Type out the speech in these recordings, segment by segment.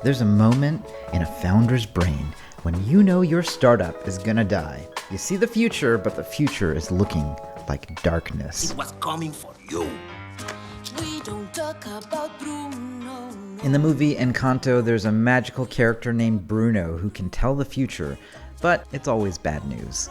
There's a moment in a founder's brain when you know your startup is gonna die. You see the future, but the future is looking like darkness. It was coming for you. We don't talk about Bruno. In the movie Encanto, there's a magical character named Bruno who can tell the future, but it's always bad news.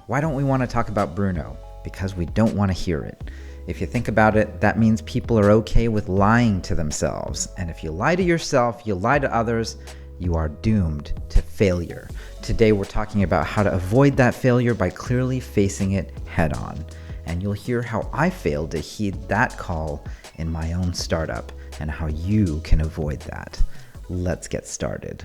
Why don't we want to talk about Bruno? Because we don't want to hear it. If you think about it, that means people are okay with lying to themselves. And if you lie to yourself, you lie to others, you are doomed to failure. Today we're talking about how to avoid that failure by clearly facing it head on. And you'll hear how I failed to heed that call in my own startup and how you can avoid that. Let's get started.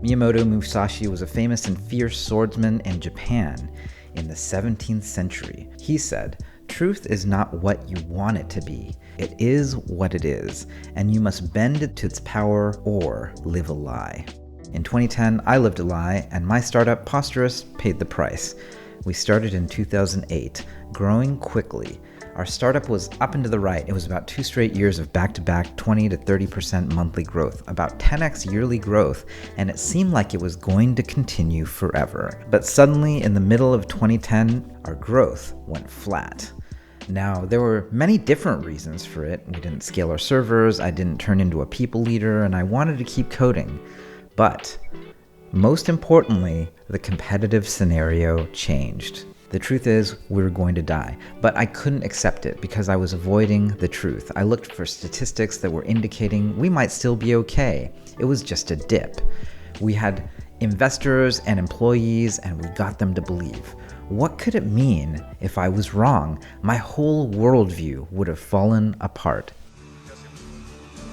Miyamoto Musashi was a famous and fierce swordsman in Japan in the 17th century. He said, "Truth is not what you want it to be. It is what it is, and you must bend it to its power or live a lie." In 2010, I lived a lie, and my startup, Posturous, paid the price. We started in 2008, growing quickly. Our startup was up and to the right. It was about 2 straight years of back-to-back 20 to 30% monthly growth, about 10x yearly growth, and it seemed like it was going to continue forever. But suddenly, in the middle of 2010, our growth went flat. Now, there were many different reasons for it. We didn't scale our servers, I didn't turn into a people leader, and I wanted to keep coding. But most importantly, the competitive scenario changed. The truth is, we were going to die, but I couldn't accept it because I was avoiding the truth. I looked for statistics that were indicating we might still be okay. It was just a dip. We had investors and employees, and we got them to believe. What could it mean if I was wrong? My whole worldview would have fallen apart.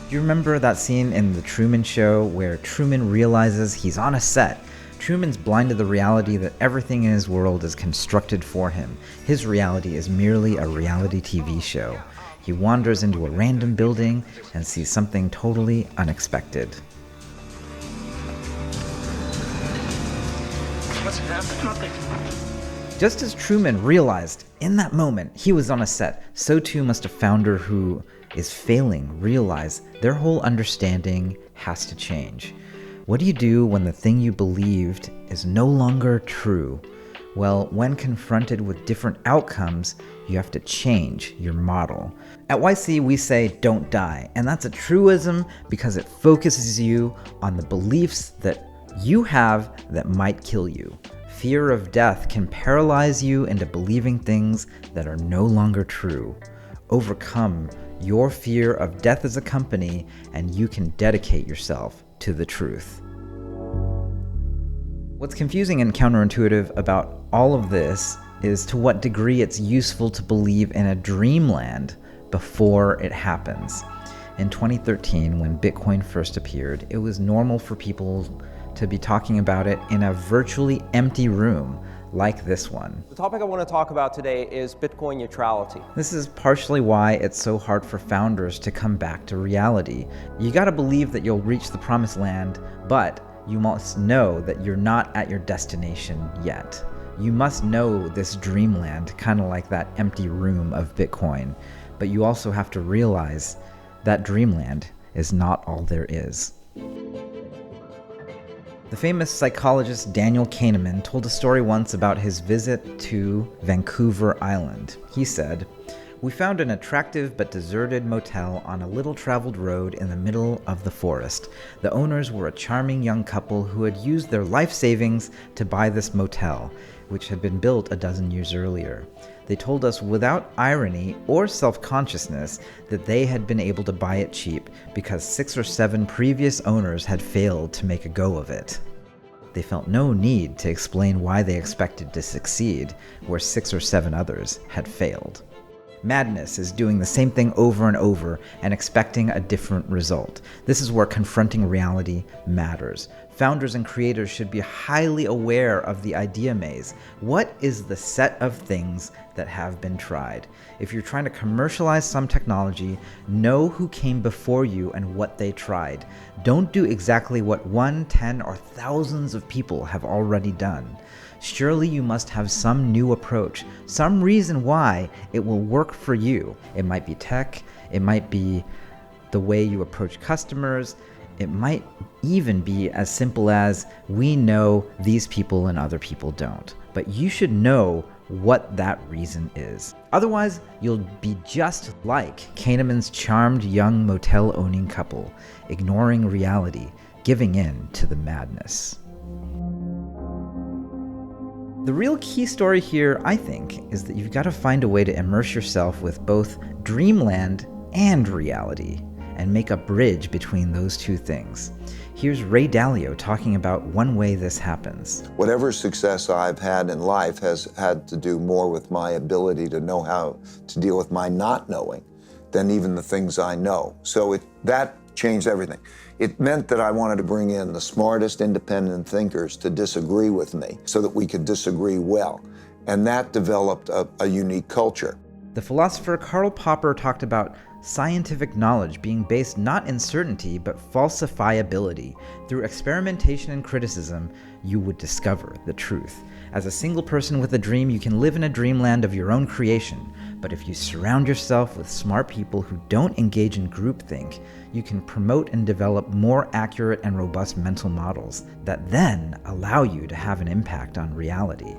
Do you remember that scene in The Truman Show where Truman realizes he's on a set? Truman's blind to the reality that everything in his world is constructed for him. His reality is merely a reality TV show. He wanders into a random building and sees something totally unexpected. What's happening? Nothing. Just as Truman realized in that moment he was on a set, so too must a founder who is failing realize their whole understanding has to change. What do you do when the thing you believed is no longer true? Well, when confronted with different outcomes, you have to change your model. At YC, we say don't die, and that's a truism because it focuses you on the beliefs that you have that might kill you. Fear of death can paralyze you into believing things that are no longer true. Overcome your fear of death as a company, and you can dedicate yourself to the truth. What's confusing and counterintuitive about all of this is to what degree it's useful to believe in a dreamland before it happens. In 2013, when Bitcoin first appeared, it was normal for people to be talking about it in a virtually empty room like this one. The topic I want to talk about today is Bitcoin neutrality. This is partially why it's so hard for founders to come back to reality. You gotta believe that you'll reach the promised land, but you must know that you're not at your destination yet. You must know this dreamland, kind of like that empty room of Bitcoin, but you also have to realize that dreamland is not all there is. The famous psychologist Daniel Kahneman told a story once about his visit to Vancouver Island. He said, "We found an attractive but deserted motel on a little-traveled road in the middle of the forest. The owners were a charming young couple who had used their life savings to buy this motel, which had been built a dozen years earlier. They told us without irony or self-consciousness that they had been able to buy it cheap because 6 or 7 previous owners had failed to make a go of it. They felt no need to explain why they expected to succeed where 6 or 7 others had failed." Madness is doing the same thing over and over and expecting a different result. This is where confronting reality matters. Founders and creators should be highly aware of the idea maze. What is the set of things that have been tried? If you're trying to commercialize some technology, know who came before you and what they tried. Don't do exactly what 1, 10, or thousands of people have already done. Surely you must have some new approach, some reason why it will work for you. It might be tech, it might be the way you approach customers, it might even be as simple as we know these people and other people don't. But you should know what that reason is. Otherwise, you'll be just like Kahneman's charmed young motel-owning couple, ignoring reality, giving in to the madness. The real key story here, I think, is that you've got to find a way to immerse yourself with both Dreamland and reality, and make a bridge between those two things. Here's Ray Dalio talking about one way this happens. Whatever success I've had in life has had to do more with my ability to know how to deal with my not knowing than even the things I know. So that changed everything. It meant that I wanted to bring in the smartest independent thinkers to disagree with me so that we could disagree well. And that developed a unique culture. The philosopher Karl Popper talked about scientific knowledge being based not in certainty but falsifiability. Through experimentation and criticism, you would discover the truth. As a single person with a dream, you can live in a dreamland of your own creation. But if you surround yourself with smart people who don't engage in groupthink, you can promote and develop more accurate and robust mental models that then allow you to have an impact on reality.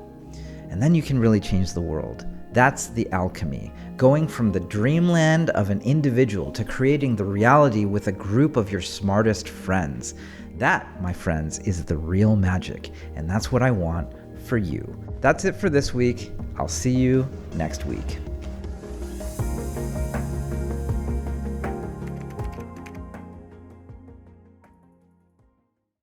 And then you can really change the world. That's the alchemy, going from the dreamland of an individual to creating the reality with a group of your smartest friends. That, my friends, is the real magic, and that's what I want for you. That's it for this week. I'll see you next week.